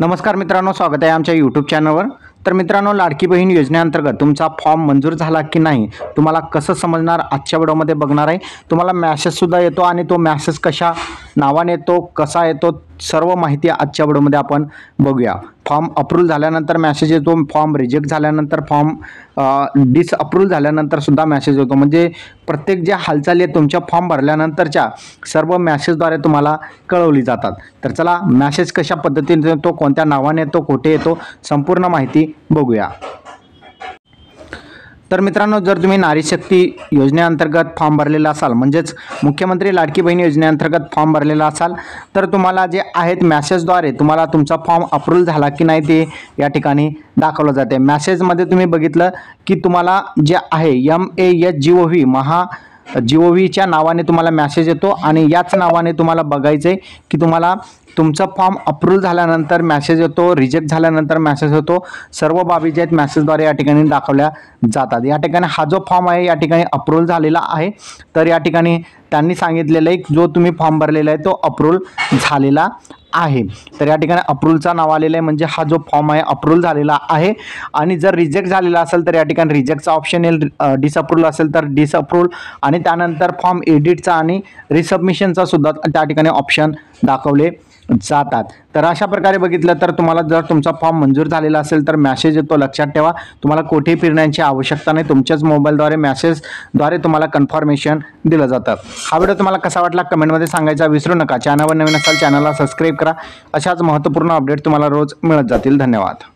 नमस्कार मित्रांनो, स्वागत आहे आमच्या यूट्यूब चॅनलवर। तर मित्रांनो, लाडकी बहीण योजनेअंतर्गत तुमचा फॉर्म मंजूर झाला की नाही तुम्हाला कसं समजणार आजच्या व्हिडिओमध्ये बघणार आहे। तुम्हाला मेसेजसुद्धा येतो आणि तो मेसेज कशा नावाने येतो, कसा येतो, सर्व माहिती आजच्या व्हिडिओमध्ये आपण बघूया। फॉर्म अप्रूव्ह झाल्यानंतर मेसेज येतो, फॉर्म रिजेक्ट झाल्यानंतर, फॉर्म डिसअप्रूव्ह झाल्यानंतर सुद्धा मेसेज येतो। म्हणजे प्रत्येक ज्या हालचाली आहेत तुमच्या फॉर्म भरल्यानंतरच्या सर्व मेसेजद्वारे तुम्हाला कळवली जातात। तर चला, मेसेज कशा पद्धतीने येतो, कोणत्या नावाने येतो, कुठे येतो, संपूर्ण माहिती बघूया। तर मित्रांनो, जर तुम्ही नारी शक्ती योजनेअंतर्गत फॉर्म भरलेला असाल, म्हणजेच मुख्यमंत्री लाडकी बहीण योजनेअंतर्गत फॉर्म भरलेला असाल, तर तुम्हाला जे आहेत मेसेजद्वारे तुम्हाला तुमचा फॉर्म अप्रूव्ह झाला की नाही ते या ठिकाणी दाखवलं जाते। मेसेजमध्ये तुम्ही बघितलं की तुम्हाला जे आहे MASGOV GOVच्या नावाने तुम्हाला मेसेज येतो आणि याच नावाने तुम्हाला बघायचं आहे की तुम्हाला तुमचा फॉर्म अप्रूव्ह झाल्यानंतर मेसेज येतो, रिजेक्ट झाल्यानंतर मेसेज येतो। सर्व बाबी जे आहेत मेसेजद्वारे या ठिकाणी दाखवल्या जातात। या ठिकाणी हा जो फॉर्म आहे या ठिकाणी अप्रूव्ह झालेला आहे। तर या ठिकाणी त्यांनी सांगितलेलं आहे जो तुम्ही फॉर्म भरलेला आहे तो अप्रूव्ह झालेला आहे। तर या ठिकाणी अप्रूव्हचा नाव आलेलं आहे, म्हणजे हा जो फॉर्म आहे अप्रूव्ह झालेला आहे। आणि जर रिजेक्ट झालेला असेल तर या ठिकाणी रिजेक्टचा ऑप्शन येईल, डिसअप्रूव्ह असेल तर डिसअप्रूव्ह, आणि त्यानंतर फॉर्म एडिटचा आणि रिसबमिशनचा सुद्धा त्या ठिकाणी ऑप्शन दाखवले जातात। तर अशा प्रकारे बघितलं तर तुम्हाला जर तुमचा फॉर्म मंजूर झालेला असेल तर मेसेज येतो। लक्षात ठेवा, तुम्हाला कुठेही फिरण्याची आवश्यकता नाही, तुमच्याच मोबाईलद्वारे मेसेजद्वारे तुम्हाला कन्फर्मेशन दिलं जातं। हा व्हिडिओ तुम्हाला कसा वाटला कमेंटमध्ये सांगायचा विसरू नका। चॅनलवर नवीन असाल चॅनलला सबस्क्राईब करा, अशाच महत्त्वपूर्ण अपडेट तुम्हाला रोज मिळत जातील। धन्यवाद।